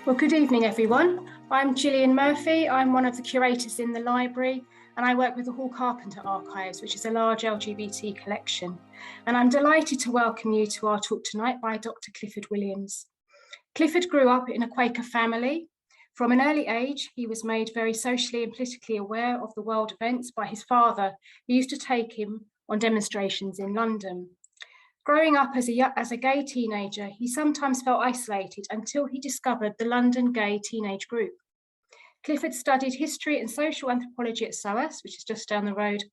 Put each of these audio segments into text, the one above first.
Well, good evening, everyone. I'm Gillian Murphy. I'm one of the curators in the library, and I work with the Hall Carpenter Archives, which is a large LGBT collection. And I'm delighted to welcome you to our talk tonight by Dr. Clifford Williams. Clifford grew up in a Quaker family. From an early age, he was made very socially and politically aware of the world events by his father, who used to take him on demonstrations in London. Growing up as a gay teenager, he sometimes felt isolated until he discovered the London Gay Teenage Group. Clifford studied history and social anthropology at SOAS, which is just down the road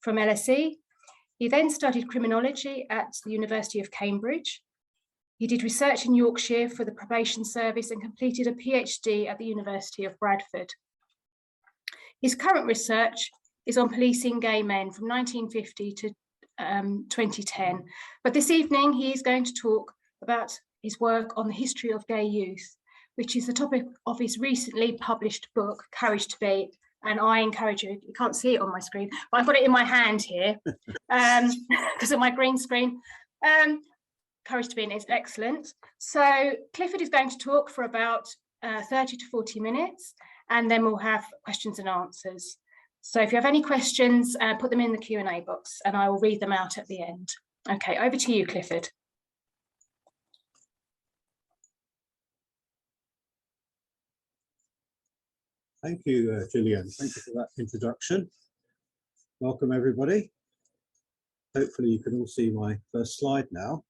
from LSE. He then studied criminology at the University of Cambridge. He did research in Yorkshire for the probation service and completed a PhD at the University of Bradford. His current research is on policing gay men from 1950 to 2010. But this evening, he is going to talk about his work on the history of gay youth, which is the topic of his recently published book, Courage to Be. And I encourage you can't see it on my screen, but I've got it in my hand here because of my green screen. Courage to Be is excellent. So Clifford is going to talk for about 30 to 40 minutes, and then we'll have questions and answers. So if you have any questions, put them in the Q&A box and I will read them out at the end. Okay, over to you, Clifford. Thank you, Gillian. Thank you for that introduction. Welcome, everybody. Hopefully you can all see my first slide now.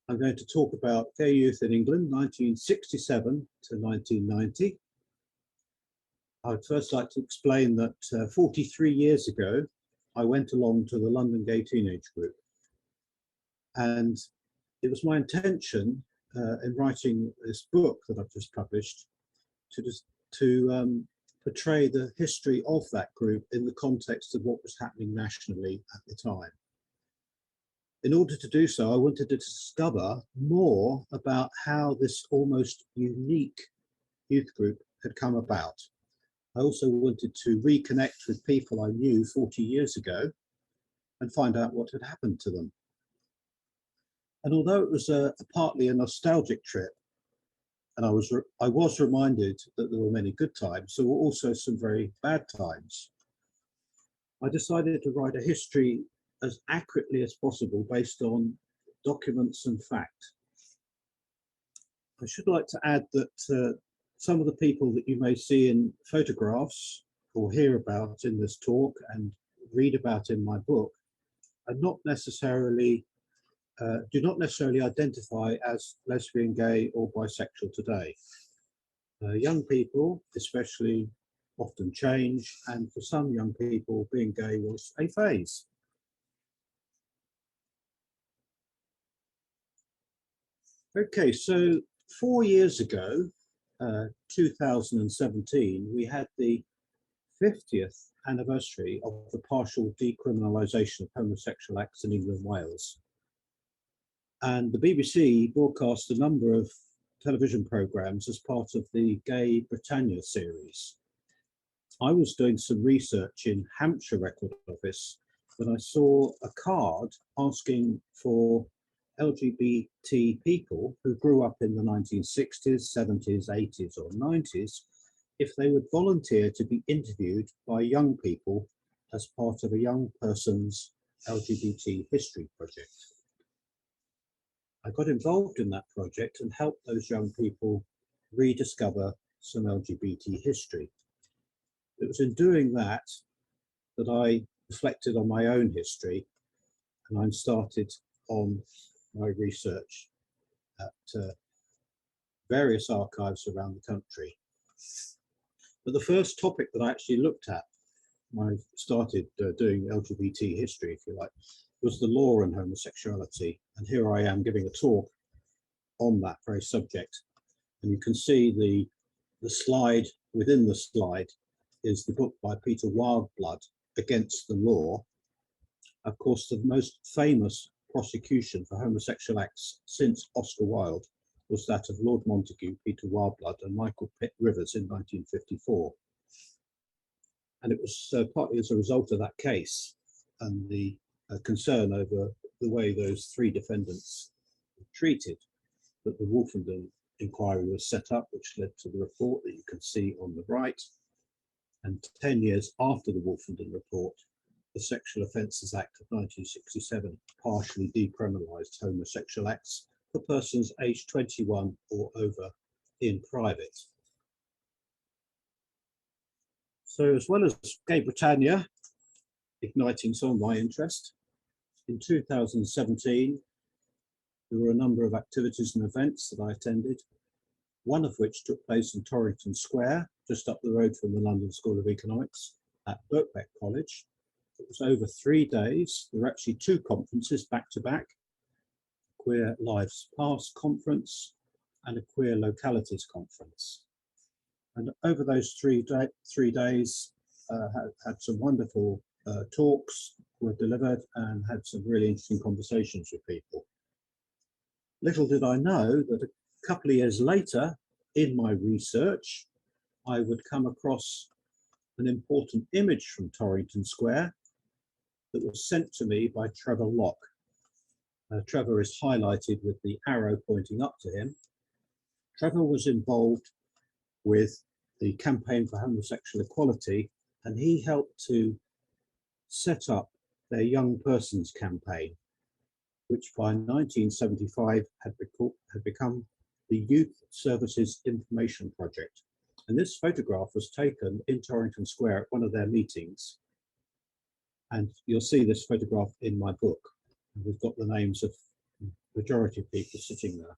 I'm going to talk about gay youth in England, 1967 to 1990. I'd first like to explain that 43 years ago, I went along to the London Gay Teenage Group. And it was my intention in writing this book that I've just published to portray the history of that group in the context of what was happening nationally at the time. In order to do so, I wanted to discover more about how this almost unique youth group had come about. I also wanted to reconnect with people I knew 40 years ago and find out what had happened to them. And although it was partly a nostalgic trip, and I was reminded that there were many good times, there were also some very bad times. I decided to write a history as accurately as possible based on documents and fact. I should like to add that some of the people that you may see in photographs or hear about in this talk and read about in my book are not necessarily, do not necessarily identify as lesbian, gay or bisexual today. Young people especially often change, and for some young people being gay was a phase. Okay, so 4 years ago, 2017, we had the 50th anniversary of the partial decriminalisation of homosexual acts in England and Wales. And the BBC broadcast a number of television programmes as part of the Gay Britannia series. I was doing some research in Hampshire Record Office when I saw a card asking for LGBT people who grew up in the 1960s, 70s, 80s or 90s if they would volunteer to be interviewed by young people as part of a young person's LGBT history project. I got involved in that project and helped those young people rediscover some LGBT history. It was in doing that that I reflected on my own history, and I started on my research at various archives around the country. But the first topic that I actually looked at when I started doing LGBT history, if you like, was the law on homosexuality. And here I am giving a talk on that very subject. And you can see the slide within the slide is the book by Peter Wildblood, Against the Law. Of course, the most famous prosecution for homosexual acts since Oscar Wilde was that of Lord Montagu, Peter Wildblood and Michael Pitt Rivers in 1954. And it was partly as a result of that case and the concern over the way those three defendants were treated that the Wolfenden inquiry was set up, which led to the report that you can see on the right. And 10 years after the Wolfenden report, the Sexual Offences Act of 1967 partially decriminalised homosexual acts for persons aged 21 or over in private. So as well as Gay Britannia igniting some of my interest, in 2017, there were a number of activities and events that I attended, one of which took place in Torrington Square, just up the road from the London School of Economics at Birkbeck College. It was over 3 days. There were actually 2 conferences back to back, Queer Lives Past Conference and a Queer Localities Conference. And over those 3 days, had some wonderful talks were delivered and had some really interesting conversations with people. Little did I know that a couple of years later, in my research, I would come across an important image from Torrington Square that was sent to me by Trevor Locke. Trevor is highlighted with the arrow pointing up to him. Trevor was involved with the Campaign for Homosexual Equality, and he helped to set up their Young Persons Campaign, which by 1975 had become the Youth Services Information Project. And this photograph was taken in Torrington Square at one of their meetings. And you'll see this photograph in my book. We've got the names of the majority of people sitting there.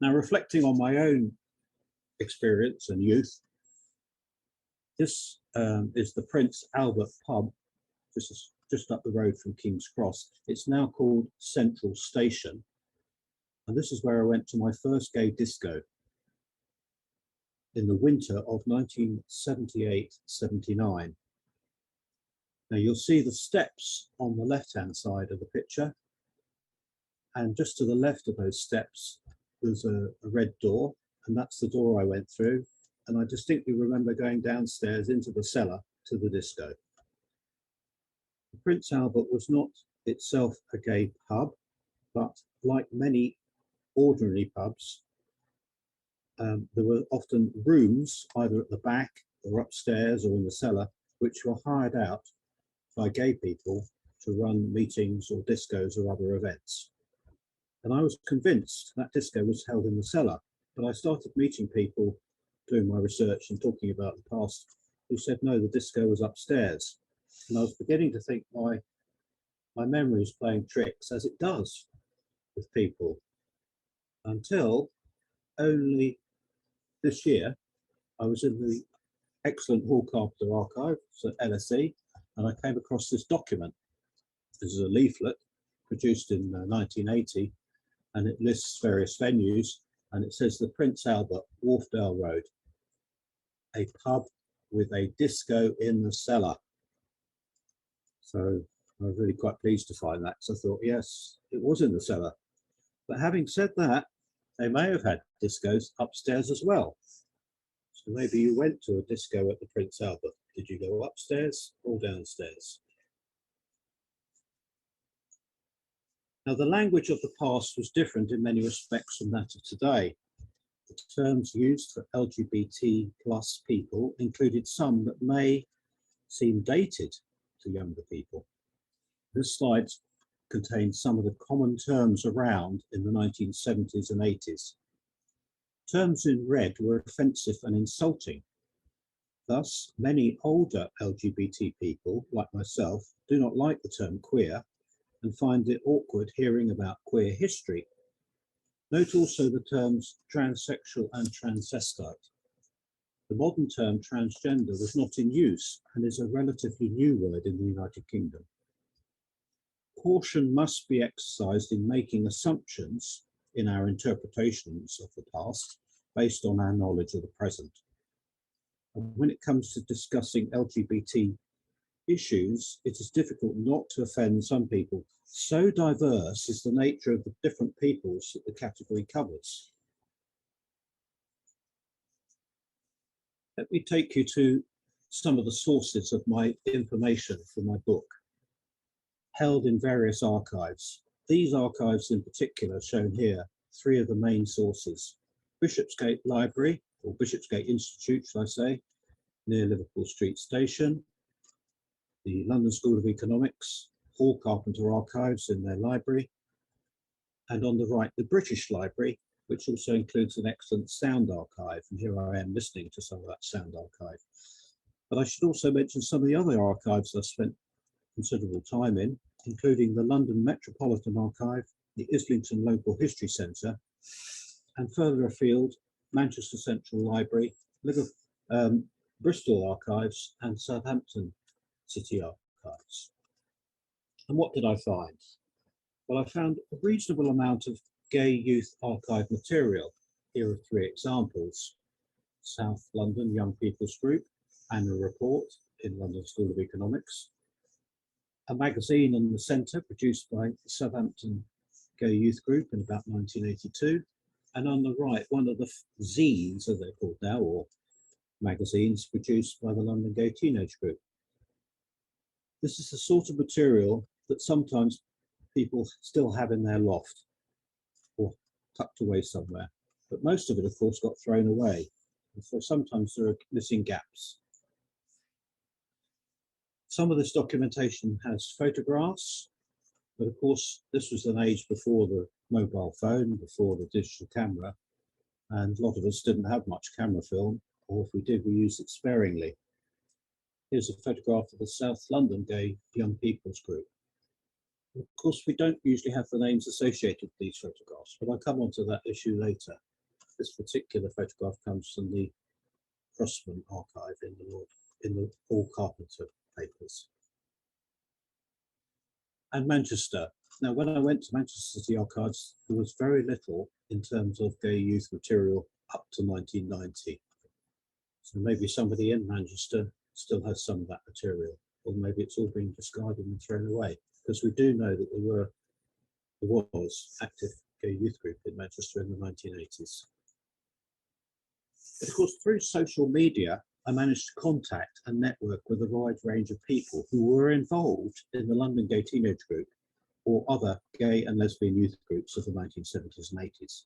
Now, reflecting on my own experience and youth, this is the Prince Albert pub. This is just up the road from King's Cross. It's now called Central Station. And this is where I went to my first gay disco in the winter of 1978-79. Now you'll see the steps on the left-hand side of the picture. And just to the left of those steps, there's a red door, and that's the door I went through. And I distinctly remember going downstairs into the cellar to the disco. Prince Albert was not itself a gay pub, but like many ordinary pubs, there were often rooms either at the back or upstairs or in the cellar, which were hired out by gay people to run meetings or discos or other events. And I was convinced that disco was held in the cellar, but I started meeting people doing my research and talking about the past who said, no, the disco was upstairs. And I was beginning to think my memory is playing tricks, as it does with people, until only this year I was in the excellent Hall Carpenter archive at LSE, and I came across this document. This is a leaflet produced in 1980, and it lists various venues, and it says the Prince Albert, Wharfdale Road, a pub with a disco in the cellar. So I was really quite pleased to find that. So I thought, yes, it was in the cellar. But having said that, they may have had discos upstairs as well. So maybe you went to a disco at the Prince Albert. Did you go upstairs or downstairs? Now, the language of the past was different in many respects from that of today. The terms used for LGBT plus people included some that may seem dated to younger people. This slide contains some of the common terms around in the 1970s and 80s. Terms in red were offensive and insulting. Thus, many older LGBT people, like myself, do not like the term queer and find it awkward hearing about queer history. Note also the terms transsexual and transvestite. The modern term transgender was not in use and is a relatively new word in the United Kingdom. Caution must be exercised in making assumptions in our interpretations of the past based on our knowledge of the present. And when it comes to discussing LGBT issues, it is difficult not to offend some people. So diverse is the nature of the different peoples that the category covers. Let me take you to some of the sources of my information for my book, held in various archives. these archives in particular, shown here, three of the main sources: Bishopsgate Library, or Bishopsgate Institute, shall I say, near Liverpool Street Station, the London School of Economics, Hall Carpenter Archives in their library, and on the right, the British Library, which also includes an excellent sound archive. And here I am listening to some of that sound archive. But I should also mention some of the other archives I've spent considerable time in, including the London Metropolitan Archive, the Islington Local History Centre, and further afield, Manchester Central Library, Bristol Archives, and Southampton City Archives. And what did I find? Well, I found a reasonable amount of gay youth archive material. Here are three examples: South London Young People's Group Annual Report in London School of Economics, a magazine in the centre produced by the Southampton Gay Youth Group in about 1982, and on the right, one of the zines, as they're called now, or magazines produced by the London Gay Teenage Group. This is the sort of material that sometimes people still have in their loft or tucked away somewhere, but most of it, of course, got thrown away, and so sometimes there are missing gaps. Some of this documentation has photographs, but of course this was an age before the mobile phone, before the digital camera, and a lot of us didn't have much camera film, or if we did, we used it sparingly. Here's a photograph of the South London Gay Young People's Group. Of course, we don't usually have the names associated with these photographs, but I'll come on to that issue later. This particular photograph comes from the Crossman archive in the Hall Carpenter papers. And Manchester. Now, when I went to Manchester City Archives, there was very little in terms of gay youth material up to 1990. So maybe somebody in Manchester still has some of that material, or maybe it's all been discarded and thrown away, because we do know that there was active gay youth group in Manchester in the 1980s. But of course, through social media, I managed to contact and network with a wide range of people who were involved in the London Gay Teenage Group or other gay and lesbian youth groups of the 1970s and 80s.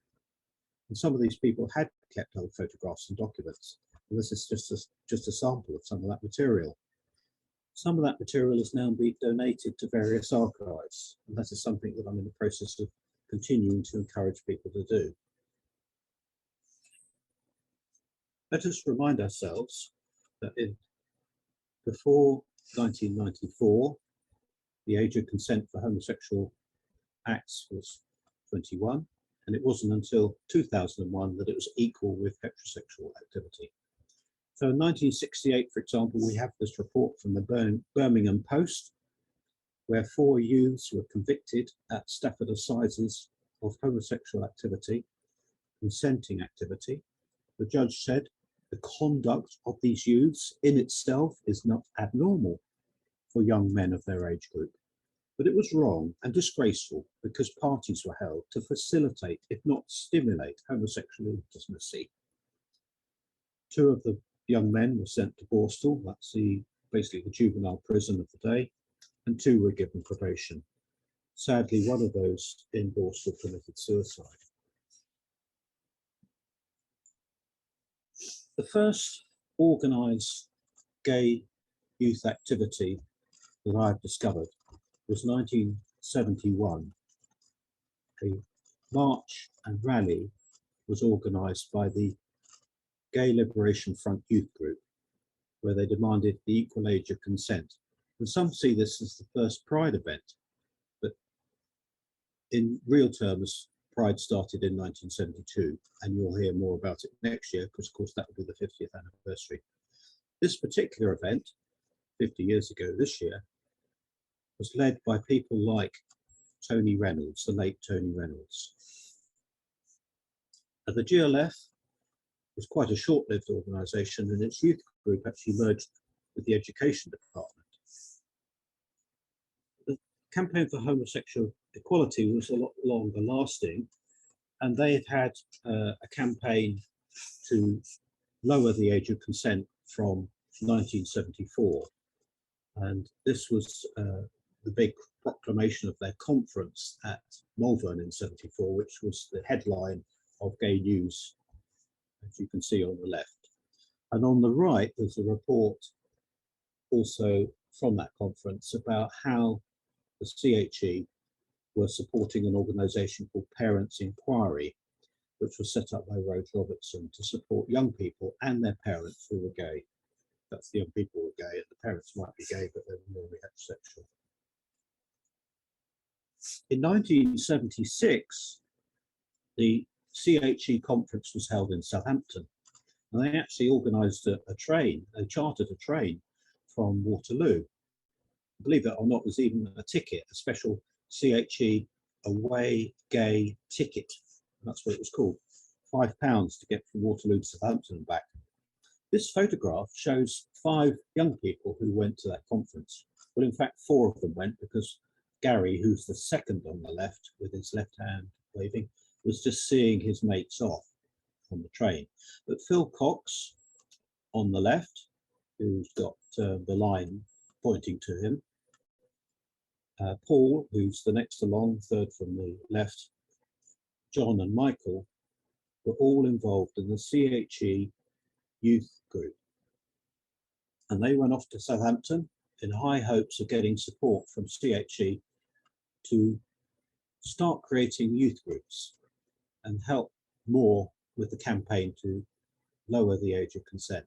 And some of these people had kept old photographs and documents. And this is just a sample of some of that material. Some of that material is now being donated to various archives, and that is something that I'm in the process of continuing to encourage people to do. Let us remind ourselves that before 1994, the age of consent for homosexual acts was 21, and it wasn't until 2001 that it was equal with heterosexual activity. So in 1968, for example, we have this report from the Birmingham Post, where 4 youths were convicted at Stafford Assizes of homosexual activity, consenting activity. The judge said the conduct of these youths in itself is not abnormal for young men of their age group, but it was wrong and disgraceful because parties were held to facilitate, if not stimulate, homosexual intimacy. 2 of the young men were sent to Borstal, that's basically the juvenile prison of the day, and 2 were given probation. Sadly, one of those in Borstal committed suicide. The first organised gay youth activity that I've discovered was 1971. A march and rally was organised by the Gay Liberation Front Youth Group, where they demanded the equal age of consent. And some see this as the first Pride event, but in real terms, Pride started in 1972, and you'll hear more about it next year, because of course that will be the 50th anniversary. This particular event, 50 years ago this year, was led by people like Tony Reynolds, the late Tony Reynolds. And the GLF was quite a short-lived organisation, and its youth group actually merged with the education department. The campaign for homosexual equality was a lot longer lasting, and they had a campaign to lower the age of consent from 1974. And this was the big proclamation of their conference at Malvern in '74, which was the headline of Gay News, as you can see on the left. And on the right, there's a report also from that conference about how the CHE were supporting an organisation called Parents Inquiry, which was set up by Rose Robertson to support young people and their parents who were gay. That's the young people who were gay, and the parents might be gay, but they were normally heterosexual. In 1976, the CHE conference was held in Southampton, and they actually organised a train, they chartered a train from Waterloo. Believe it or not, there's even a ticket, a special CHE away gay ticket. That's what it was called. £5 to get from Waterloo to Southampton and back. This photograph shows 5 young people who went to that conference. Well, in fact, 4 of them went, because Gary, who's the second on the left with his left hand waving, was just seeing his mates off on the train. But Phil Cox on the left, who's got the line pointing to him, Paul, who's the next along, third from the left, John and Michael, were all involved in the CHE youth group. And they went off to Southampton in high hopes of getting support from CHE to start creating youth groups and help more with the campaign to lower the age of consent.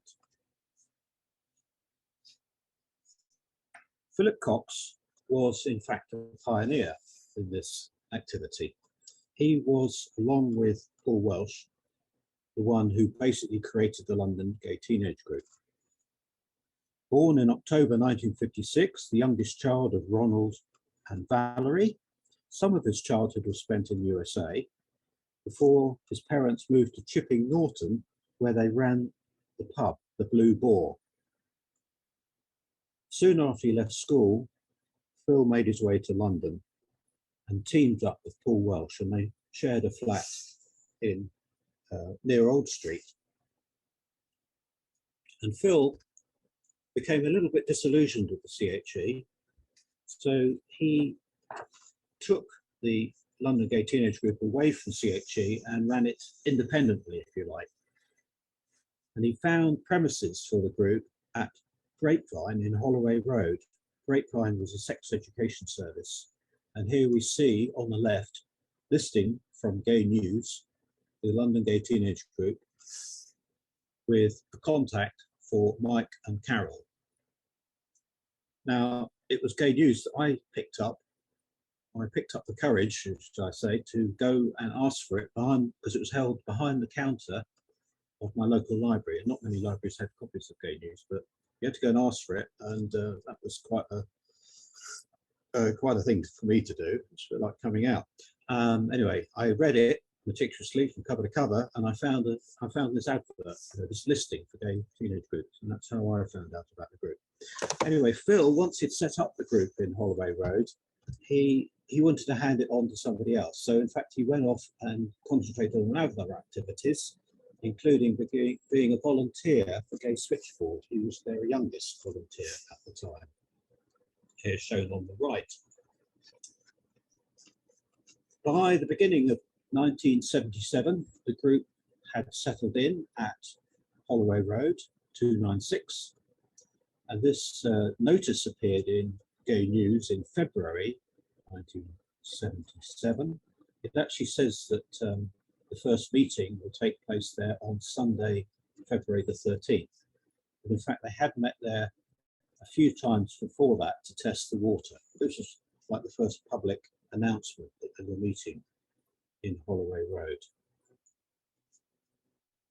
Philip Cox was in fact a pioneer in this activity. He was, along with Paul Welsh, the one who basically created the London Gay Teenage Group. Born in October 1956, the youngest child of Ronald and Valerie, some of his childhood was spent in the USA before his parents moved to Chipping Norton, where they ran the pub, the Blue Boar. Soon after he left school, Phil made his way to London and teamed up with Paul Welsh, and they shared a flat in near Old Street. And Phil became a little bit disillusioned with the CHE, so he took the London Gay Teenage Group away from CHE and ran it independently, if you like. And he found premises for the group at Grapevine in Holloway Road. Grapevine was a sex education service. And here we see on the left, listing from Gay News, the London Gay Teenage Group, with a contact for Mike and Carol. Now, it was Gay News that I picked up. I picked up the courage, should I say, to go and ask for it because it was held behind the counter of my local library. And not many libraries had copies of Gay News, but you had to go and ask for it, and that was quite a thing for me to do. It's a bit like coming out. Anyway, I read it meticulously from cover to cover, and I found this advert, this listing for gay teenage groups, and that's how I found out about the group. Anyway, Phil, once he'd set up the group in Holloway Road, he wanted to hand it on to somebody else. So in fact, he went off and concentrated on other activities, including being a volunteer for Gay Switchboard. He was their youngest volunteer at the time, here shown on the right. By the beginning of 1977, the group had settled in at Holloway Road 296, and this notice appeared in Gay News in February 1977. It actually says that the first meeting will take place there on Sunday, February the 13th. But in fact, they had met there a few times before that to test the water. This was like the first public announcement that they were meeting in Holloway Road.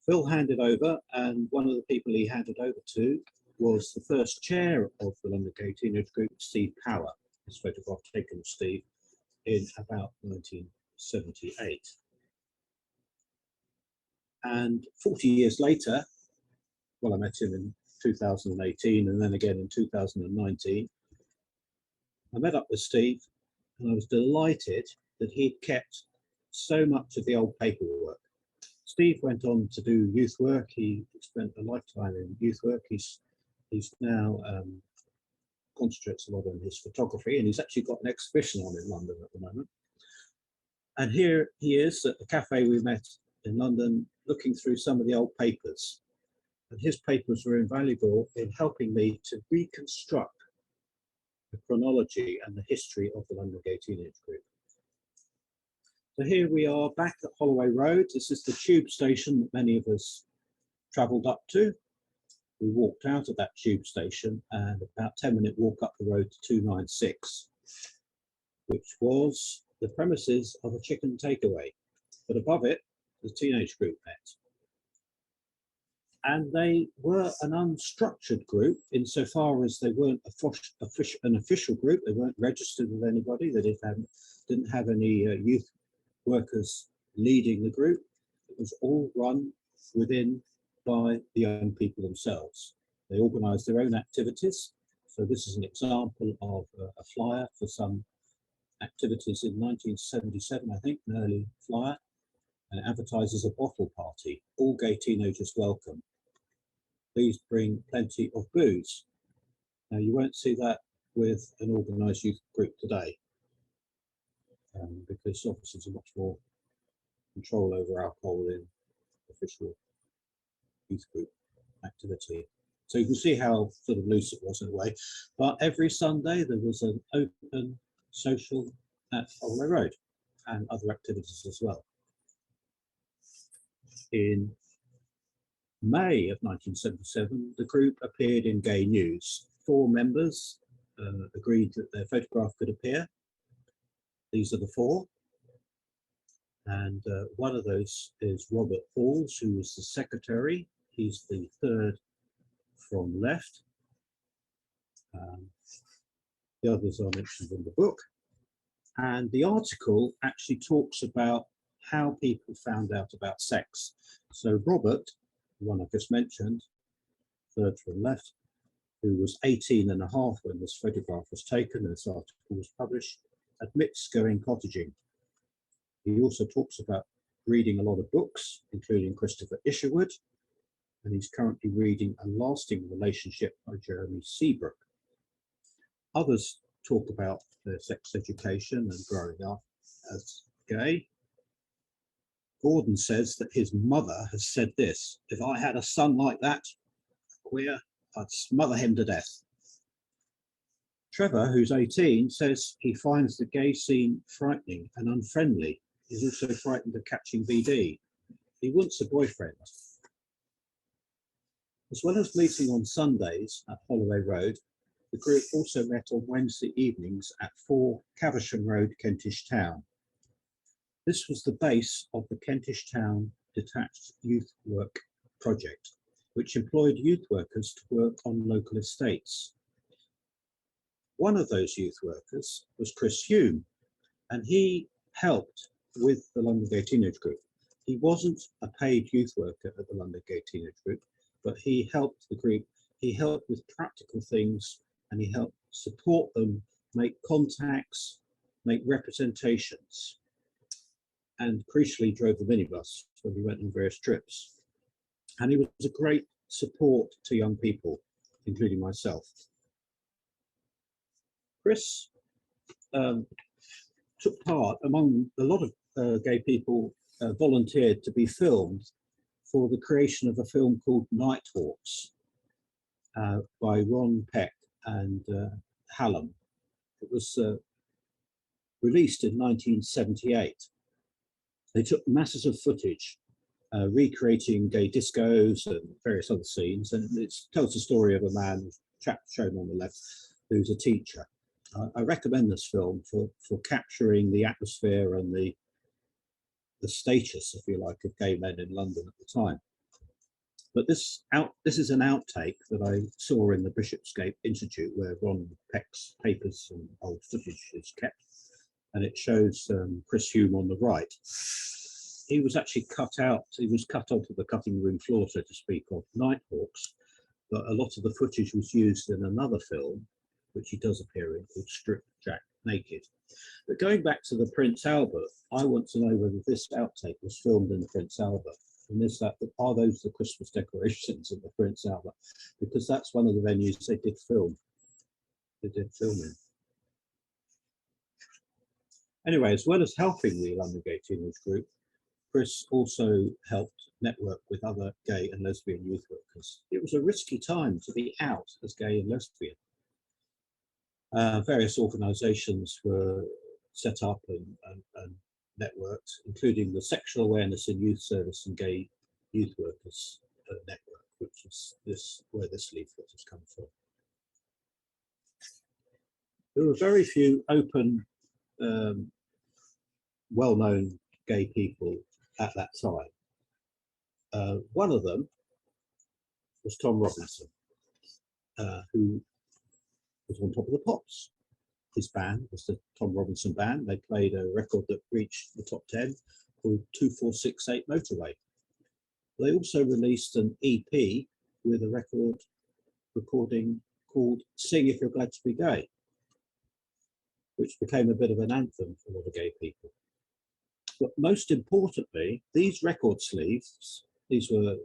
Phil handed over, and one of the people he handed over to was the first chair of the London Gay Teenage Group, Steve Power. This photograph taken of Steve in about 1978. And 40 years later, well, I met him in 2018 and then again in 2019. I met up with Steve, and I was delighted that he'd kept so much of the old paperwork. Steve went on to do youth work. He spent a lifetime in youth work. He's now concentrates a lot on his photography, and he's actually got an exhibition on in London at the moment. And here he is at the cafe we met in London, looking through some of the old papers. And his papers were invaluable in helping me to reconstruct the chronology and the history of the London Gay Teenage Group. So here we are back at Holloway Road. This is the tube station that many of us travelled up to. We walked out of that tube station and about 10-minute walk up the road to 296, which was the premises of a chicken takeaway. But above it, the teenage group met. And they were an unstructured group insofar as they weren't an official group. They weren't registered with anybody. They didn't have any youth workers leading the group. It was all run within by the young people themselves. They organised their own activities. So this is an example of a flyer for some activities in 1977, I think, an early flyer, and it advertises a bottle party. All gay teenagers welcome. Please bring plenty of booze. Now you won't see that with an organised youth group today, because obviously there's much more control over alcohol in official youth group activity. So you can see how sort of loose it was in a way. But every Sunday there was an open social at Holloway Road and other activities as well. In May of 1977, the group appeared in Gay News. 4 members agreed that their photograph could appear. These are the 4. And one of those is Robert Halls, who was the secretary. He's the 3rd from left. The others are mentioned in the book. And the article actually talks about how people found out about sex. So Robert, the one I just mentioned, 3rd from left, who was 18 and a half when this photograph was taken and this article was published, admits going cottaging. He also talks about reading a lot of books, including Christopher Isherwood, and he's currently reading A Lasting Relationship by Jeremy Seabrook. Others talk about their sex education and growing up as gay. Gordon says that his mother has said this: "If I had a son like that, queer, I'd smother him to death." Trevor, who's 18, says he finds the gay scene frightening and unfriendly. He's also frightened of catching VD. He wants a boyfriend. As well as meeting on Sundays at Holloway Road, the group also met on Wednesday evenings at 4 Caversham Road, Kentish Town. This was the base of the Kentish Town Detached Youth Work Project, which employed youth workers to work on local estates. One of those youth workers was Chris Hume, and he helped with the London Gay Teenage Group. He wasn't a paid youth worker at the London Gay Teenage Group, but he helped the group. He helped with practical things, and he helped support them, make contacts, make representations, and crucially drove the minibus when we went on various trips. And he was a great support to young people, including myself. Chris took part among a lot of gay people, volunteered to be filmed for the creation of a film called Nighthawks by Ron Peck and Hallam. It was released in 1978. They took masses of footage recreating gay discos and various other scenes, and it tells the story of a man, chap shown on the left, who's a teacher. I recommend this film for capturing the atmosphere and the status, if you like, of gay men in London at the time. But this is an outtake that I saw in the Bishopsgate Institute, where Ron Peck's papers and old footage is kept, and it shows Chris Hume on the right. He was actually cut out. He was cut onto the cutting room floor, so to speak, of Nighthawks. But a lot of the footage was used in another film, which he does appear in, called Strip Jack Naked. But going back to the Prince Albert, I want to know whether this outtake was filmed in the Prince Albert. And are those the Christmas decorations in the Prince Albert? Because that's one of the venues they did film. they did filming. Anyway, as well as helping the London Gay Teenage Group, Chris also helped network with other gay and lesbian youth workers. It was a risky time to be out as gay and lesbian. Various organisations were set up and networked, including the Sexual Awareness in Youth Service and Gay Youth Workers Network, which is where this leaflet has come from. There were very few open, well-known gay people at that time. One of them was Tom Robinson, who was on Top of the Pops. His band was the Tom Robinson Band. They played a record that reached the top 10 called 2468 Motorway. They also released an EP with a recording called Sing If You're Glad to Be Gay, which became a bit of an anthem for a lot of gay people. But most importantly, these record sleeves, these were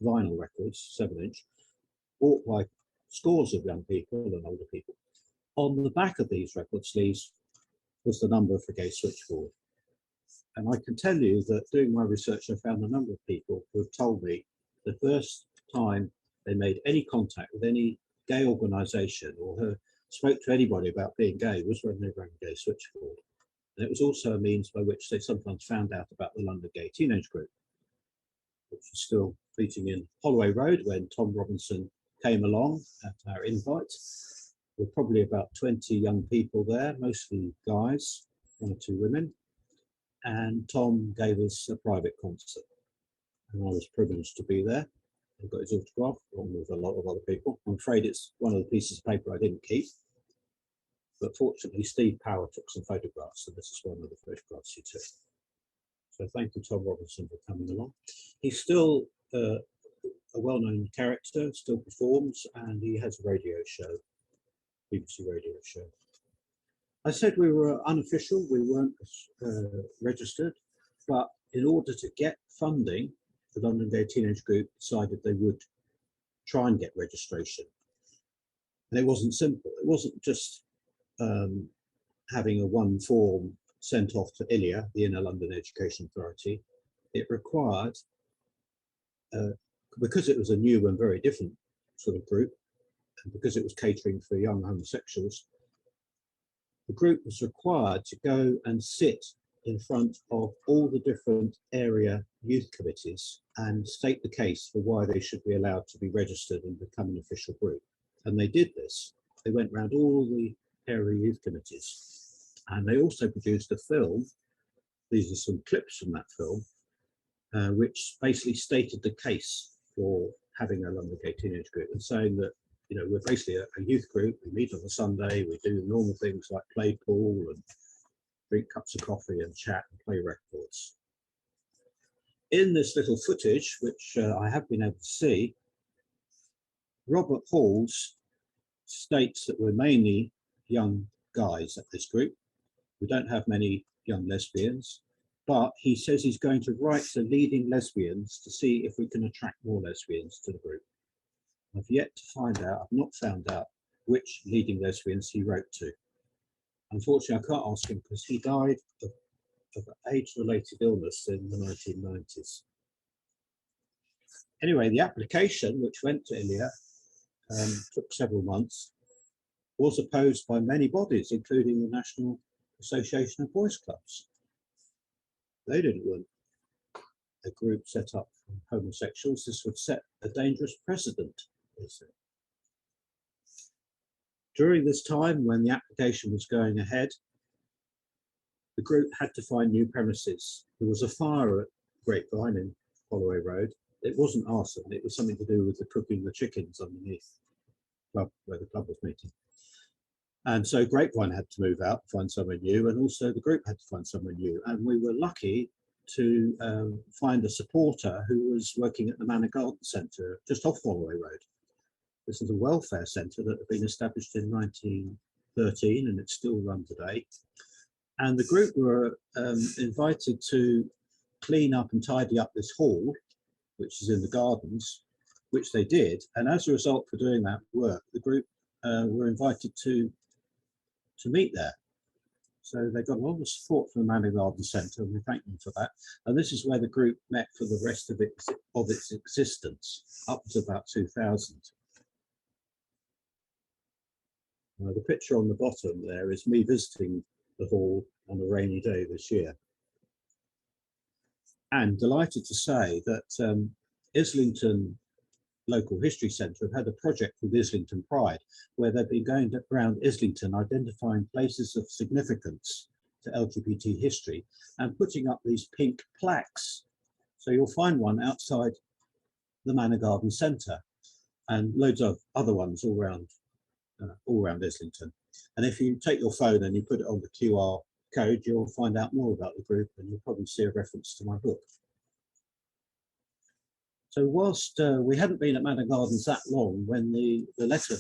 vinyl records, 7-inch, bought by scores of young people and older people. On the back of these record sleeves was the number of the gay switchboard. And I can tell you that doing my research, I found a number of people who have told me the first time they made any contact with any gay organisation or spoke to anybody about being gay was when they rang Gay Switchboard. And it was also a means by which they sometimes found out about the London Gay Teenage Group, which was still meeting in Holloway Road when Tom Robinson came along at our invite. There were probably about 20 young people there, mostly guys, 1 or 2 women. And Tom gave us a private concert. And I was privileged to be there. I got his autograph along with a lot of other people. I'm afraid it's one of the pieces of paper I didn't keep. But fortunately, Steve Power took some photographs, and this is one of the photographs he took. So thank you, Tom Robinson, for coming along. He's still a well-known character, still performs, and he has a radio show, BBC radio show. I said we were unofficial, we weren't registered, but in order to get funding, the London Gay Teenage Group decided they would try and get registration. And it wasn't simple. It wasn't just having a one form sent off to ILEA, the Inner London Education Authority. It required, because it was a new and very different sort of group, and because it was catering for young homosexuals, the group was required to go and sit in front of all the different area youth committees and state the case for why they should be allowed to be registered and become an official group. And they did this. They went around all the area youth committees, and they also produced a film. These are some clips from that film, which basically stated the case for having a London Gay Teenage Group and saying that, you know, we're basically a youth group. We meet on a Sunday, we do normal things like play pool and drink cups of coffee and chat and play records. In this little footage, which I have been able to see, Robert Halls states that we're mainly young guys at this group. We don't have many young lesbians, but he says he's going to write to leading lesbians to see if we can attract more lesbians to the group. I've yet to find out, I've not found out which leading lesbians he wrote to. Unfortunately, I can't ask him because he died of age-related illness in the 1990s. Anyway, the application, which went to ILEA, took several months, was opposed by many bodies, including the National Association of Boys Clubs. They didn't want a group set up for homosexuals. This would set a dangerous precedent, they said. During this time, when the application was going ahead, the group had to find new premises. There was a fire at Grapevine in Holloway Road. It wasn't arson, it was something to do with the cooking the chickens underneath the club, where the club was meeting. And so Grapevine had to move out, find somewhere new, and also the group had to find somewhere new. And we were lucky to find a supporter who was working at the Manor Garden Centre just off Holloway Road. This is a welfare centre that had been established in 1913 and it's still run today. And the group were invited to clean up and tidy up this hall, which is in the gardens, which they did. And as a result for doing that work, the group were invited to meet there. So they got a lot of support from the Manor Garden Centre, and we thank them for that. And this is where the group met for the rest of its existence, up to about 2000. The picture on the bottom there is me visiting the hall on a rainy day this year. And delighted to say that Islington Local History Centre have had a project called Islington Pride, where they've been going around Islington identifying places of significance to LGBT history and putting up these pink plaques. So you'll find one outside the Manor Garden Centre and loads of other ones all around Islington. And if you take your phone and you put it on the QR code, you'll find out more about the group, and you'll probably see a reference to my book. So whilst we hadn't been at Manor Gardens that long, when the letter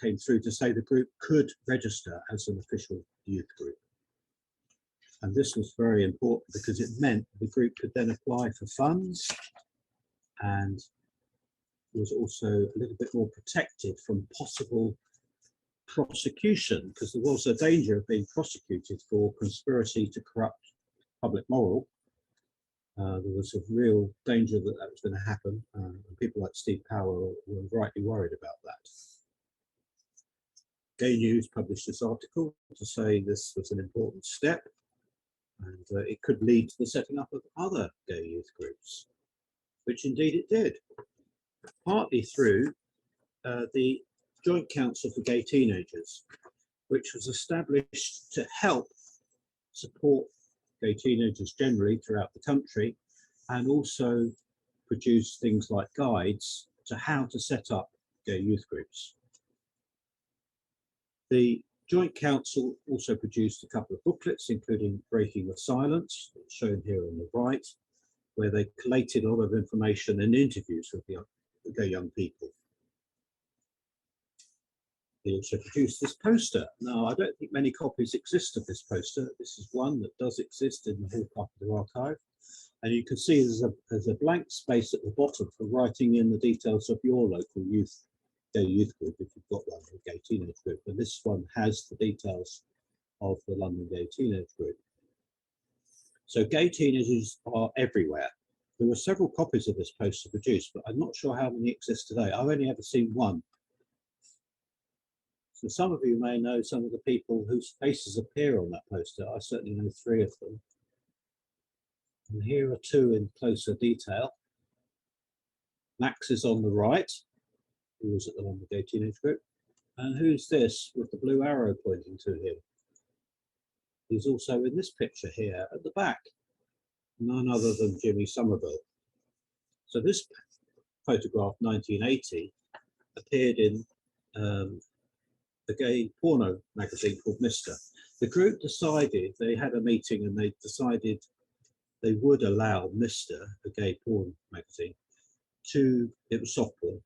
came through to say the group could register as an official youth group. And this was very important because it meant the group could then apply for funds, and was also a little bit more protected from possible prosecution, because there was a danger of being prosecuted for conspiracy to corrupt public moral. There was a real danger that that was going to happen, and people like Steve Power were rightly worried about that. Gay News published this article to say this was an important step, and it could lead to the setting up of other gay youth groups, which indeed it did, partly through the Joint Council for Gay Teenagers, which was established to help support gay teenagers generally throughout the country, and also produce things like guides to how to set up gay youth groups. The Joint Council also produced a couple of booklets, including Breaking the Silence, shown here on the right, where they collated a lot of information and interviews with the gay young people. They also produced this poster. Now, I don't think many copies exist of this poster. This is one that does exist in the Hall Carpenter archive. And you can see there's a blank space at the bottom for writing in the details of your local gay youth group, if you've got one, a gay teenage group. And this one has the details of the London Gay Teenage Group. So gay teenagers are everywhere. There were several copies of this poster produced, but I'm not sure how many exist today. I've only ever seen one. So some of you may know some of the people whose faces appear on that poster. I certainly know 3 of them. And here are 2 in closer detail. Max is on the right, who was at the London Gay Teenage Group. And who's this with the blue arrow pointing to him? He's also in this picture here at the back, none other than Jimmy Somerville. So this photograph, 1980, appeared in a gay porno magazine called Mr. The group decided, they had a meeting and they decided they would allow Mr., a gay porn magazine, it was soft porn,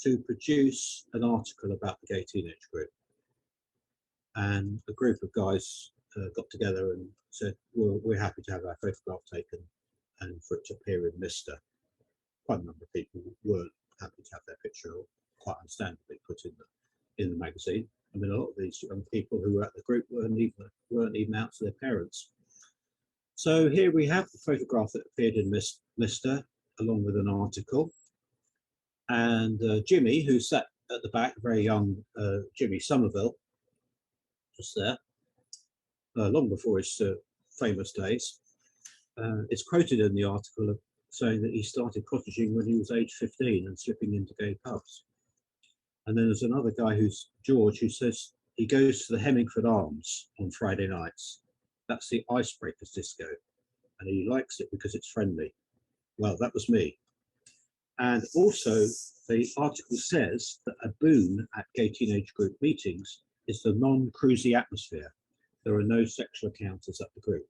to produce an article about the gay teenage group. And a group of guys got together and said, well, we're happy to have our photograph taken and for it to appear in Mr. Quite a number of people weren't happy to have their picture, quite understandably, put in the magazine. I mean, a lot of these young people who were at the group weren't even out to their parents. So here we have the photograph that appeared in Mr. along with an article. And Jimmy, who sat at the back, very young Jimmy Somerville, just there, long before his famous days, is quoted in the article of saying that he started cottaging when he was age 15 and slipping into gay pubs. And then there's another guy who's George, who says he goes to the Hemmingford Arms on Friday nights. That's the Icebreakers disco, and he likes it because it's friendly. Well, that was me. And also, the article says that a boon at gay teenage group meetings is the non-cruisy atmosphere. There are no sexual encounters at the group.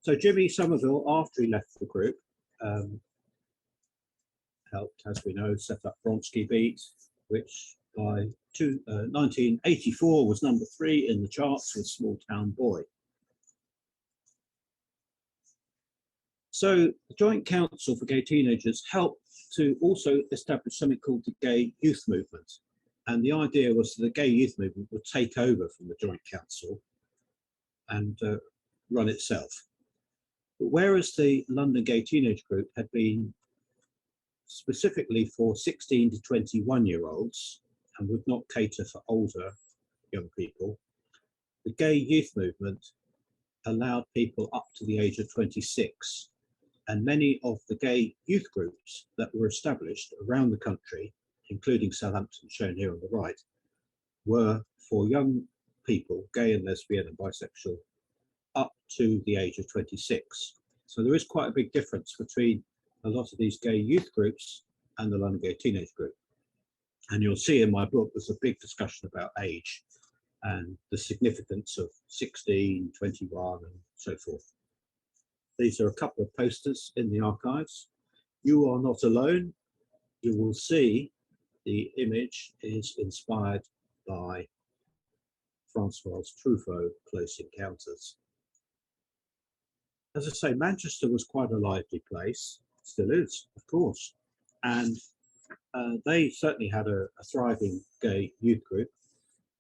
So Jimmy Somerville, after he left the group, helped, as we know, set up Bronski Beat, which by 1984 was number 3 in the charts with Small Town Boy. So the Joint Council for Gay Teenagers helped to also establish something called the Gay Youth Movement. And the idea was that the Gay Youth Movement would take over from the Joint Council and run itself. But whereas the London Gay Teenage Group had been specifically for 16 to 21-year-olds and would not cater for older young people, the Gay Youth Movement allowed people up to the age of 26. And many of the gay youth groups that were established around the country, including Southampton, shown here on the right, were for young people, gay and lesbian and bisexual, up to the age of 26. So there is quite a big difference between a lot of these gay youth groups and the London Gay Teenage Group. And you'll see in my book, there's a big discussion about age and the significance of 16, 21, and so forth. These are a couple of posters in the archives. You are not alone. You will see the image is inspired by Francois Truffaut, Close Encounters. As I say, Manchester was quite a lively place, still is, of course. And they certainly had a thriving gay youth group,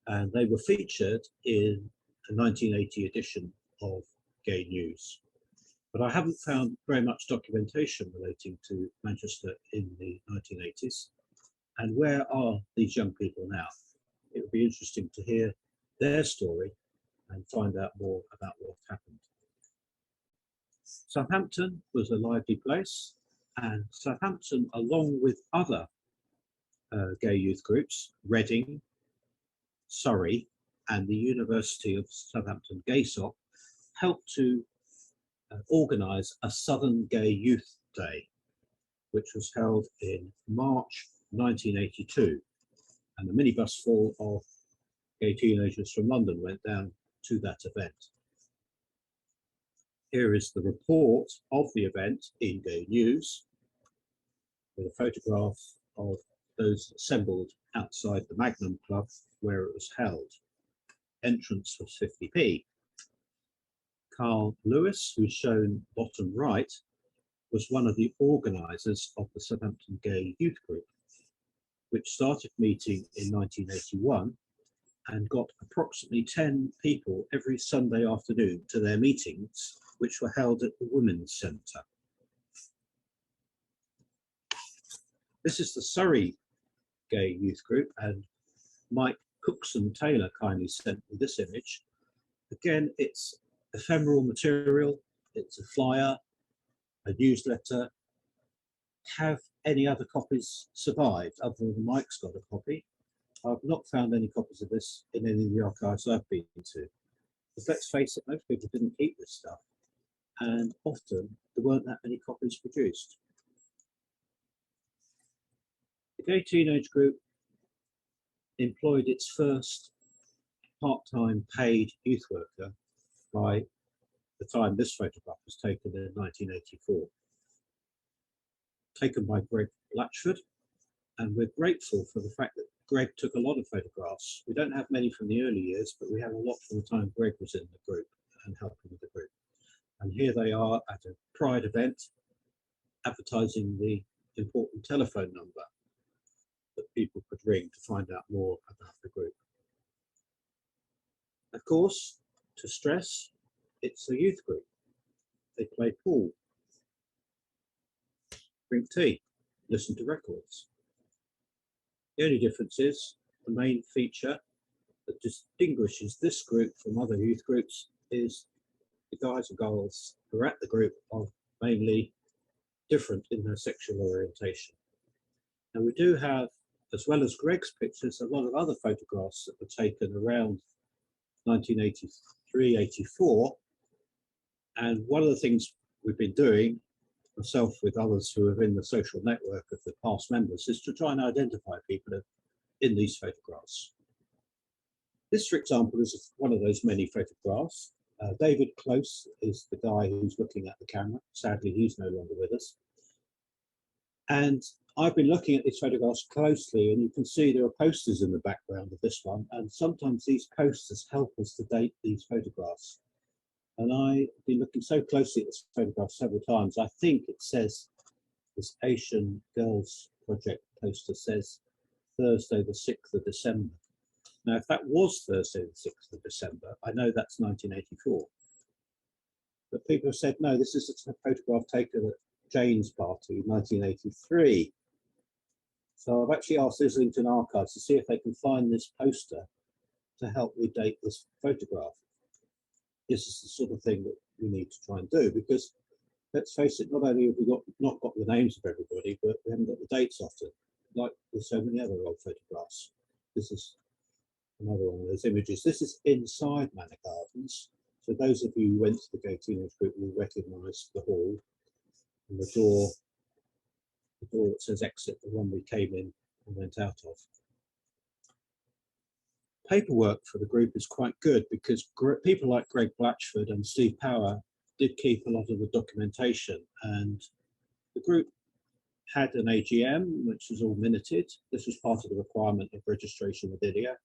and they were featured in a 1980 edition of Gay News. But I haven't found very much documentation relating to Manchester in the 1980s. And where are these young people now? It would be interesting to hear their story and find out more about what happened. Southampton was a lively place, and Southampton, along with other gay youth groups, Reading, Surrey, and the University of Southampton GaySoc, helped to organise a Southern Gay Youth Day, which was held in March 1982. And the minibus full of gay teenagers from London went down to that event. Here is the report of the event in Gay News, with a photograph of those assembled outside the Magnum Club where it was held. Entrance was 50p. Carl Lewis, who's shown bottom right, was one of the organisers of the Southampton Gay Youth Group, which started meeting in 1981 and got approximately 10 people every Sunday afternoon to their meetings, which were held at the Women's Centre. This is the Surrey Gay Youth Group, and Mike Cookson-Taylor kindly sent me this image. Again, it's ephemeral material, it's a flyer, a newsletter. Have any other copies survived other than Mike's got a copy? I've not found any copies of this in any of the archives I've been to. But let's face it, most people didn't keep this stuff, and often there weren't that many copies produced. The Gay Teenage Group employed its first part-time paid youth worker by the time this photograph was taken in 1984. Taken by Greg Blatchford, and we're grateful for the fact that Greg took a lot of photographs. We don't have many from the early years, but we have a lot from the time Greg was in the group and helping with the group. And here they are at a Pride event, advertising the important telephone number that people could ring to find out more about the group. Of course, to stress, it's a youth group. They play pool, drink tea, listen to records. The only difference is the main feature that distinguishes this group from other youth groups is the guys and girls who are at the group are mainly different in their sexual orientation. And we do have, as well as Greg's pictures, a lot of other photographs that were taken around 1983, 84. And one of the things we've been doing, myself with others who are in the social network of the past members, is to try and identify people in these photographs. This, for example, is one of those many photographs. David Close is the guy who's looking at the camera. Sadly, he's no longer with us. And I've been looking at these photographs closely, and you can see there are posters in the background of this one, and sometimes these posters help us to date these photographs. And I've been looking so closely at this photograph several times. I think it says this Asian Girls Project poster says Thursday the 6th of December. Now, if that was Thursday the 6th of December, I know that's 1984. But people have said, no, this is a photograph taken at Jane's party, 1983. So I've actually asked Islington Archives to see if they can find this poster to help me date this photograph. This is the sort of thing that we need to try and do, because let's face it, not only have we not got the names of everybody, but we haven't got the dates often, like with so many other old photographs. This is another one of those images. This is inside Manor Gardens. So those of you who went to the Gay Teenage Group will recognise the hall and the door that says exit, the one we came in and went out of. Paperwork for the group is quite good because people like Greg Blatchford and Steve Power did keep a lot of the documentation, and the group had an AGM which was all minuted. This was part of the requirement of registration with IDEA,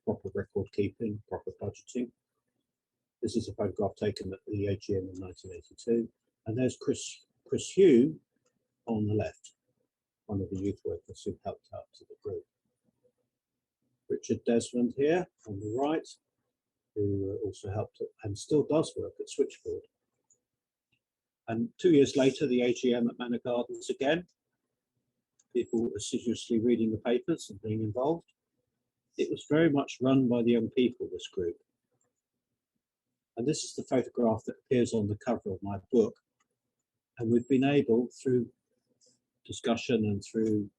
proper record keeping, proper budgeting. This is a photograph taken at the AGM in 1982, and there's Chris Hugh on the left, one of the youth workers who helped out to the group. Richard Desmond here on the right, who also helped and still does work at Switchboard. And 2 years later, the AGM at Manor Gardens again, people assiduously reading the papers and being involved. It was very much run by the young people, this group. And this is the photograph that appears on the cover of my book. And we've been able, through discussion and through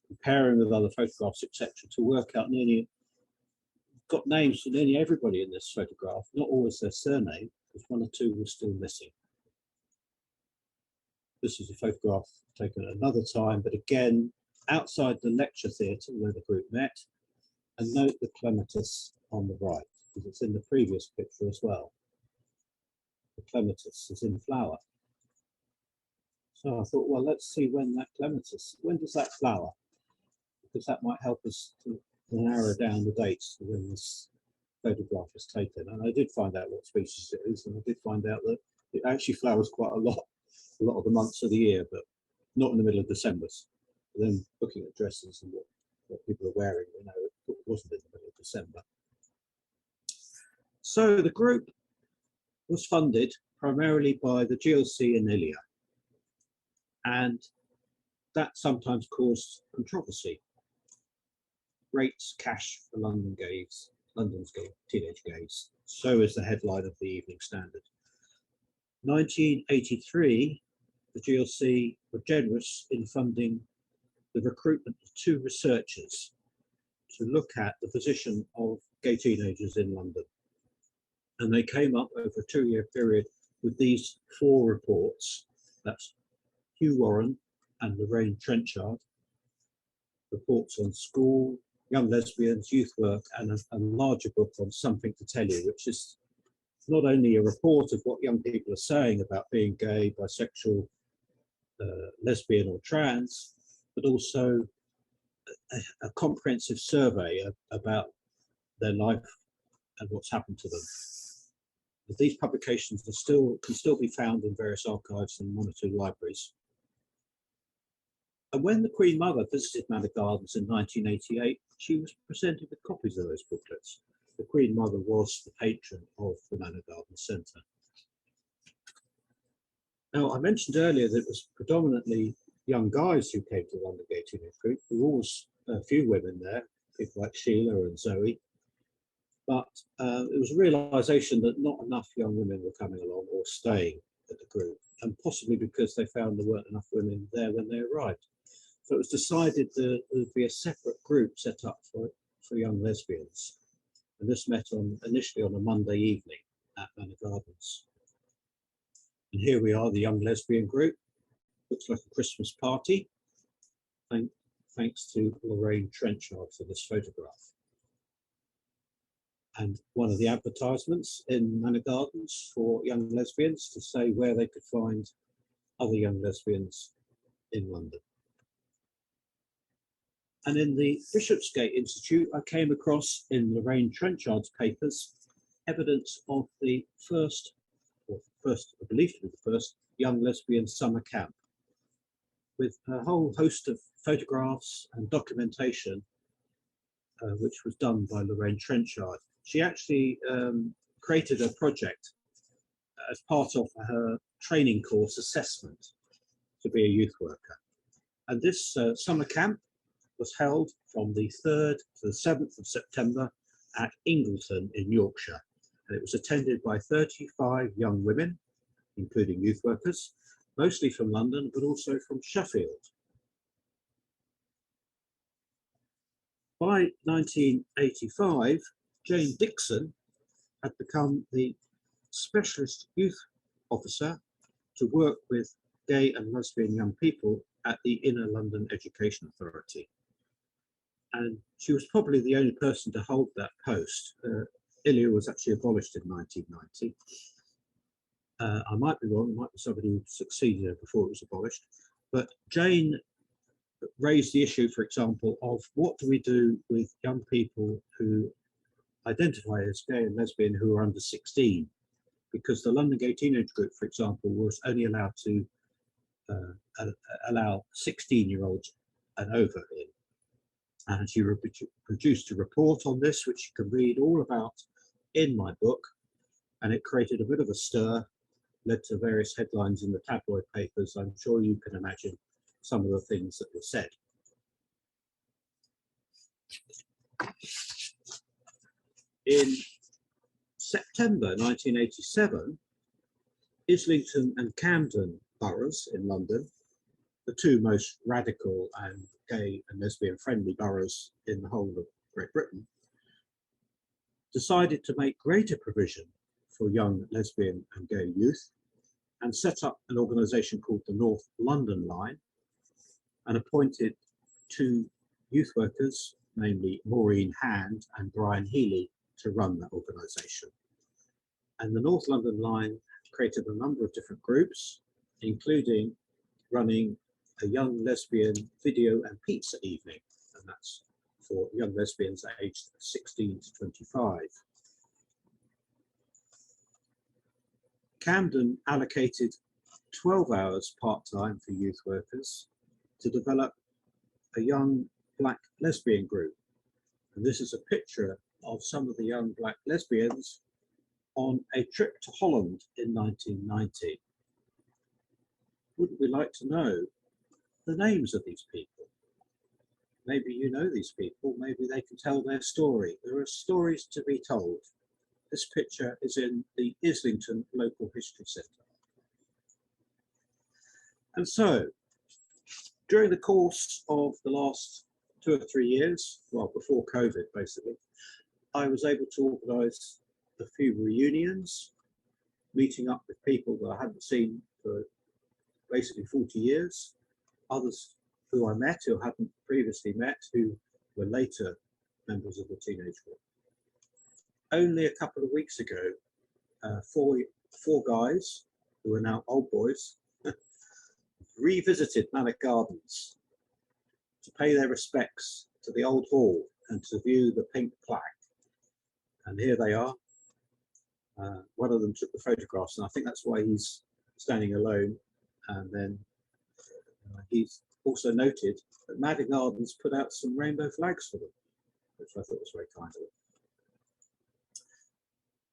comparing with other photographs, etc., to work out got names for nearly everybody in this photograph, not always their surname, because one or two were still missing. This is a photograph taken at another time, but again, outside the lecture theatre where the group met, and note the clematis on the right, because it's in the previous picture as well. The clematis is in flower. So I thought, well, let's see when does that flower? Because that might help us to narrow down the dates when this photograph is taken. And I did find out what species it is, and I did find out that it actually flowers quite a lot of the months of the year, but not in the middle of December. But then looking at dresses and what people are wearing, you know, it wasn't in the middle of December. So the group was funded primarily by the GLC and ILIA, and that sometimes caused controversy. Rates cash for London's gay teenage gays. So is the headline of the Evening Standard. 1983, the GLC were generous in funding the recruitment of 2 researchers to look at the position of gay teenagers in London. And they came up over a 2-year period with these 4 reports. That's Hugh Warren and Lorraine Trenchard, reports on school, young lesbians, youth work, and a larger book on Something to Tell You, which is not only a report of what young people are saying about being gay, bisexual, lesbian or trans, but also a comprehensive survey about their life and what's happened to them. But these publications can still be found in various archives and 1 or 2 libraries. And when the Queen Mother visited Manor Gardens in 1988, she was presented with copies of those booklets. The Queen Mother was the patron of the Manor Gardens Centre. Now, I mentioned earlier that it was predominantly young guys who came to the London Gay Teenage Group. There were always a few women there, people like Sheila and Zoe. But it was a realisation that not enough young women were coming along or staying at the group, and possibly because they found there weren't enough women there when they arrived. So it was decided that there would be a separate group set up for young lesbians. And this met initially on a Monday evening at Manor Gardens. And here we are, the young lesbian group. Looks like a Christmas party. Thanks to Lorraine Trenchard for this photograph. And one of the advertisements in Manor Gardens for young lesbians to say where they could find other young lesbians in London. And in the Bishopsgate Institute, I came across in Lorraine Trenchard's papers evidence of the first, believed to be the first, young lesbian summer camp. with a whole host of photographs and documentation, which was done by Lorraine Trenchard. She actually created a project as part of her training course assessment to be a youth worker. And this summer camp was held from the 3rd to the 7th of September at Islington in Yorkshire. And it was attended by 35 young women, including youth workers, mostly from London, but also from Sheffield. By 1985, Jane Dixon had become the specialist youth officer to work with gay and lesbian young people at the Inner London Education Authority. And she was probably the only person to hold that post. ILEA was actually abolished in 1990. I might be wrong, it might be somebody who succeeded her before it was abolished. But Jane raised the issue, for example, of what do we do with young people who identify as gay and lesbian who are under 16? Because the London Gay Teenage Group, for example, was only allowed to allow 16-year-olds and over in. And she produced a report on this, which you can read all about in my book. And it created a bit of a stir, led to various headlines in the tabloid papers. I'm sure you can imagine some of the things that were said. In September 1987, Islington and Camden boroughs in London, the two most radical and gay and lesbian friendly boroughs in the whole of Great Britain, decided to make greater provision for young lesbian and gay youth and set up an organisation called the North London Line and appointed 2 youth workers, namely Maureen Hand and Brian Healy, to run that organisation. And the North London Line created a number of different groups, including running a young lesbian video and pizza evening, and that's for young lesbians aged 16 to 25. Camden allocated 12 hours part-time for youth workers to develop a young black lesbian group. And this is a picture of some of the young black lesbians on a trip to Holland in 1990. Wouldn't we like to know the names of these people? Maybe you know these people, maybe they can tell their story. There are stories to be told. This picture is in the Islington Local History Centre. And so, during the course of the last 2 or 3 years, well, before COVID basically, I was able to organise a few reunions, meeting up with people that I hadn't seen for basically 40 years, others who I met who I hadn't previously met, who were later members of the teenage group. Only a couple of weeks ago, four guys who are now old boys revisited Manic Gardens to pay their respects to the old hall and to view the pink plaque. And here they are. One of them took the photographs, and I think that's why he's standing alone. And then he's also noted that Manic Gardens put out some rainbow flags for them, which I thought was very kind of them.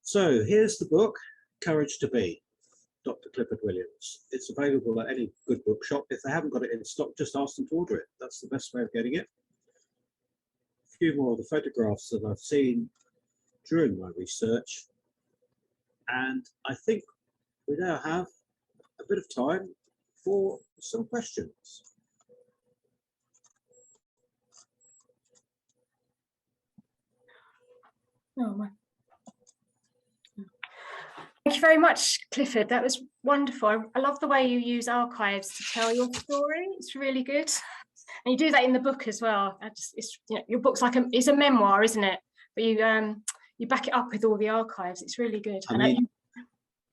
So here's the book, Courage to Be, Dr. Clifford Williams. It's available at any good bookshop. If they haven't got it in stock, just ask them to order it. That's the best way of getting it. A few more of the photographs that I've seen during my research. And I think we now have a bit of time for some questions. Oh, my. Thank you very much, Clifford. That was wonderful. I love the way you use archives to tell your story. It's really good. And you do that in the book as well. It's, you know, your book's like it's a memoir, isn't it? But you back it up with all the archives. It's really good. I mean,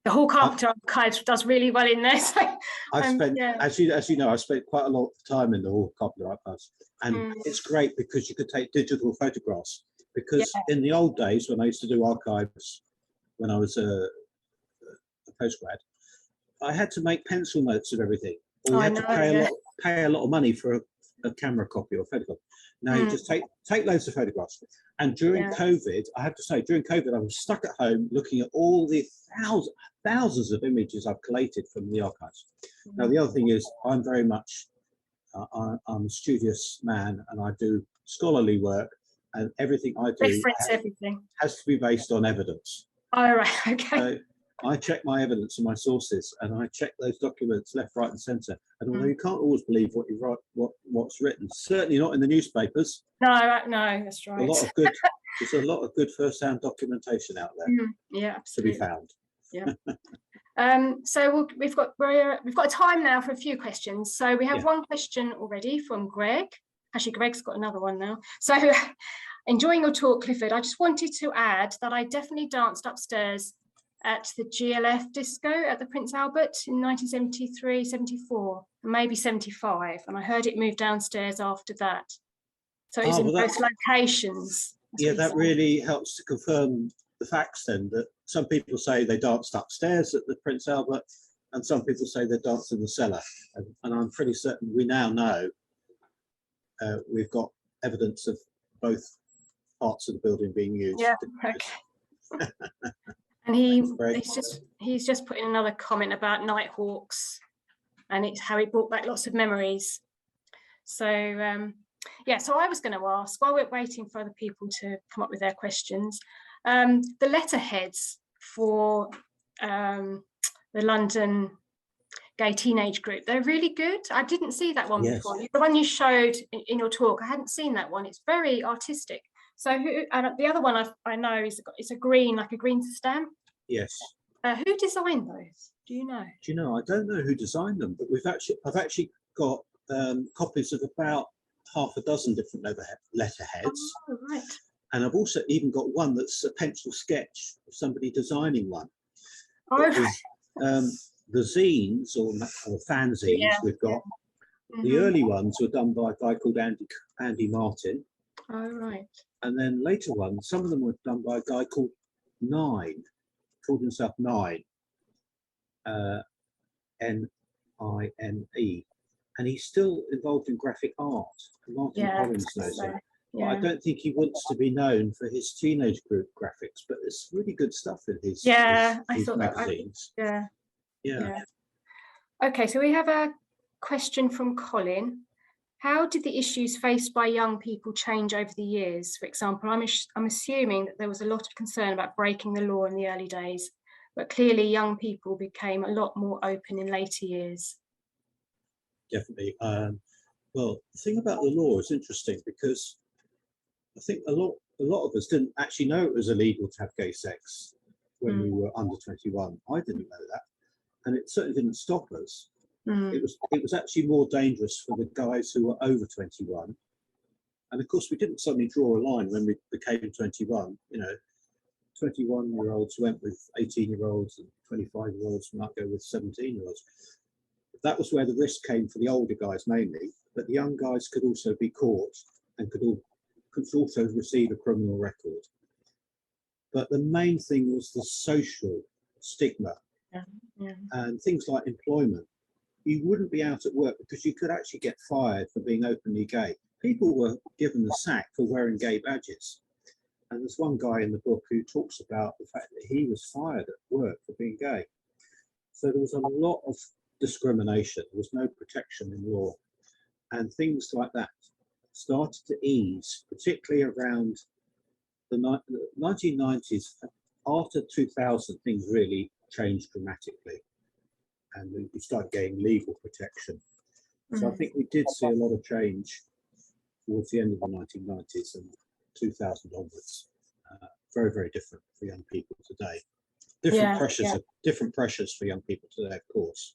the Hall Carpenter archives does really well in there. So I've spent, yeah. as you know, I've spent quite a lot of time in the Hall Carpenter archives, and it's great because you could take digital photographs. Because in the old days, when I used to do archives, when I was a postgrad, I had to make pencil notes of everything. Or you had to pay a lot of money for a camera copy or photograph. Now you just take loads of photographs. And during COVID, I have to say, during COVID, I was stuck at home looking at all the thousands of images I've collated from the archives. Now, the other thing is, I'm very much, I'm a studious man, and I do scholarly work, and everything I do has to be based on evidence. Oh, right, okay. So I check my evidence and my sources, and I check those documents left, right, and centre. And although you can't always believe what you write, what's written, certainly not in the newspapers. No, that's right. There's a lot of good first-hand documentation out there. Yeah, absolutely. To be found. Yeah. So we've got time now for a few questions. So we have one question already from Greg. Actually, Greg's got another one now. So, enjoying your talk, Clifford. I just wanted to add that I definitely danced upstairs at the GLF disco at the Prince Albert in 1973, 74, and maybe 75. And I heard it move downstairs after that. So it was in both locations. Yeah, that really helps to confirm the facts then, that some people say they danced upstairs at the Prince Albert and some people say they danced in the cellar. And I'm pretty certain we now know we've got evidence of both parts of the building being used. Yeah, okay. And he's just put in another comment about Nighthawks, and it's how it brought back lots of memories. So so I was going to ask, while we're waiting for other people to come up with their questions, the letterheads for the London Gay Teenage Group, they're really good. I didn't see that one before. The one you showed in your talk, I hadn't seen that one. It's very artistic. So the other one I know is a green, like a green stamp. Yes. Who designed those? Do you know? Do you know? I don't know who designed them, but I've actually got copies of about half a dozen different letterheads. Oh, right. And I've also even got one that's a pencil sketch of somebody designing one. Oh, right. The zines or fanzines we've got, the early ones were done by a guy called Andy Martin. Oh, right. And then later ones, some of them were done by a guy called called himself Nine, Nine, and he's still involved in graphic art. Martin Collins knows that. But I don't think he wants to be known for his teenage group graphics, but there's really good stuff in his magazines. Yeah. Okay, so we have a question from Colin. How did the issues faced by young people change over the years? For example, I'm assuming that there was a lot of concern about breaking the law in the early days, but clearly young people became a lot more open in later years. Definitely. Well, the thing about the law is interesting because I think a lot of us didn't actually know it was illegal to have gay sex when we were under 21. I didn't know that, and it certainly didn't stop us. It was actually more dangerous for the guys who were over 21. And of course, we didn't suddenly draw a line when we became 21. 21-year-olds went with 18-year-olds and 25-year-olds might go with 17-year-olds. That was where the risk came for the older guys mainly, but the young guys could also be caught and could also receive a criminal record. But the main thing was the social stigma and things like employment. You wouldn't be out at work because you could actually get fired for being openly gay. People were given the sack for wearing gay badges. And there's one guy in the book who talks about the fact that he was fired at work for being gay. So there was a lot of discrimination. There was no protection in law. And things like that started to ease, particularly around the 1990s. After 2000, things really changed dramatically. And we started getting legal protection. So I think we did see a lot of change towards the end of the 1990s and 2000 onwards. Very, very different for young people today. Different pressures for young people today, of course.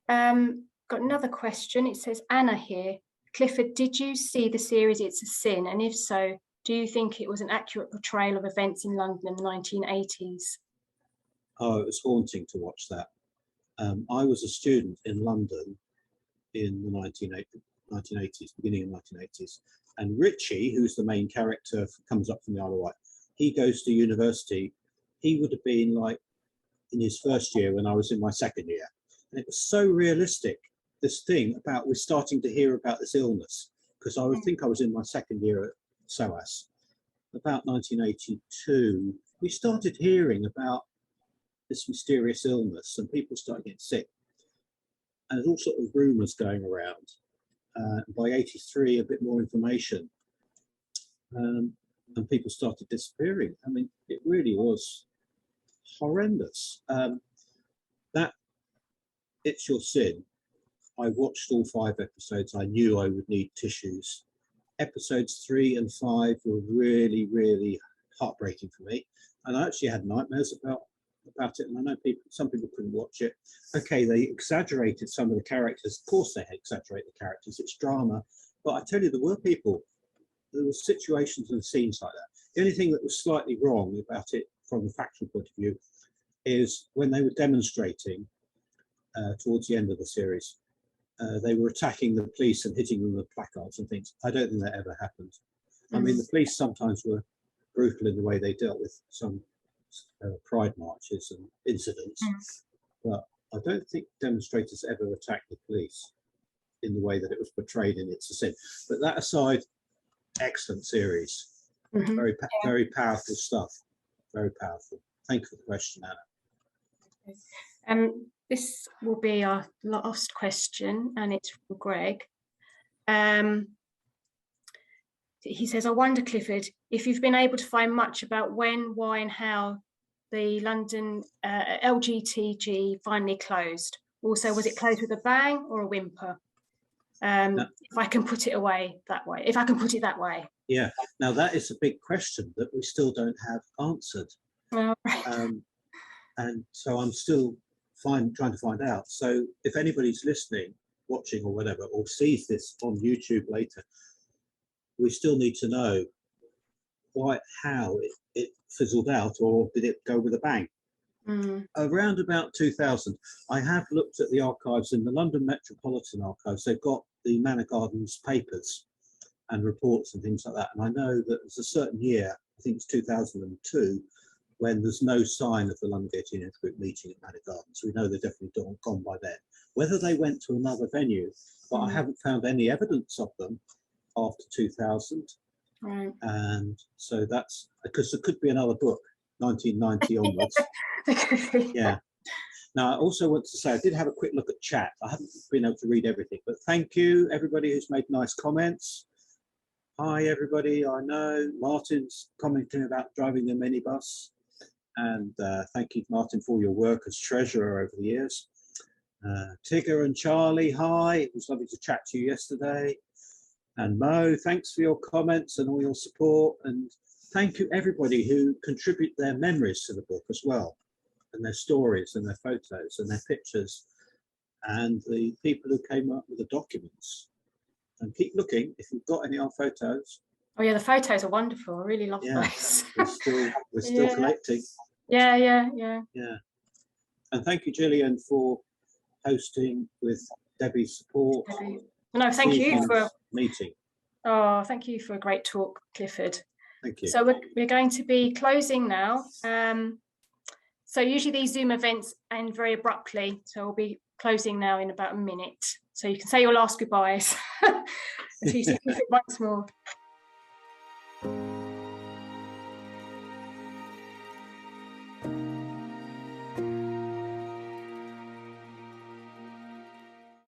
Got another question. It says, Anna here. Clifford, did you see the series It's a Sin? And if so, do you think it was an accurate portrayal of events in London in the 1980s? Oh, it was haunting to watch that. I was a student in London in the 1980s, beginning of 1980s. And Richie, who's the main character, comes up from the Isle of Wight. He goes to university. He would have been like in his first year when I was in my second year. And it was so realistic, this thing about we're starting to hear about this illness, because I would think I was in my second year at SOAS, about 1982. We started hearing about this mysterious illness and people started getting sick. And there's all sort of rumours going around. By 83, a bit more information. And people started disappearing. I mean, it really was horrendous. That It's Your Sin, I watched all 5 episodes. I knew I would need tissues. Episodes 3 and 5 were really, really heartbreaking for me. And I actually had nightmares about it. And I know some people couldn't watch it. Okay, they exaggerated some of the characters. Of course they exaggerate the characters. It's drama. But I tell you, there were situations and scenes like that. The only thing that was slightly wrong about it from a factual point of view is when they were demonstrating towards the end of the series, they were attacking the police and hitting them with placards and things. I don't think that ever happened. I mean, the police sometimes were brutal in the way they dealt with some pride marches and incidents, but I don't think demonstrators ever attacked the police in the way that it was portrayed in It's a Sin. But that aside, excellent series. Very powerful stuff. Very powerful. Thank you for the question, Anna. This will be our last question, and it's from Greg. He says, I wonder, Clifford, if you've been able to find much about when, why and how the London LGTG finally closed. Also, was it closed with a bang or a whimper? If I can put it that way. Yeah, now that is a big question that we still don't have answered. Oh, right. And so I'm still trying to find out. So if anybody's listening, watching or whatever, or sees this on YouTube later, we still need to know how it fizzled out, or did it go with a bang? Around about 2000, I have looked at the archives in the London Metropolitan Archives. They've got the Manor Gardens papers and reports and things like that. And I know that there's a certain year, I think it's 2002, when there's no sign of the London Gay Teenage Group meeting at Manor Gardens. We know they're definitely gone by then. Whether they went to another venue, but I haven't found any evidence of them after 2000. Right. And so that's because there could be another book, 1990 onwards. Yeah. Now, I also want to say, I did have a quick look at chat. I haven't been able to read everything, but thank you, everybody who's made nice comments. Hi, everybody. I know Martin's commenting about driving the minibus. And thank you, Martin, for your work as treasurer over the years. Tigger and Charlie, hi. It was lovely to chat to you yesterday. And Mo, thanks for your comments and all your support. And thank you, everybody who contribute their memories to the book as well, and their stories and their photos and their pictures, and the people who came up with the documents. And keep looking if you've got any old photos. Oh yeah, the photos are wonderful. I really love those. We're still collecting. Yeah. And thank you, Gillian, for hosting with Debbie's support. No, thank you for meeting. Oh, thank you for a great talk, Clifford. Thank you. So we're going to be closing now. So usually these Zoom events end very abruptly. So we'll be closing now in about a minute. So you can say your last goodbyes. Until you see Clifford once more.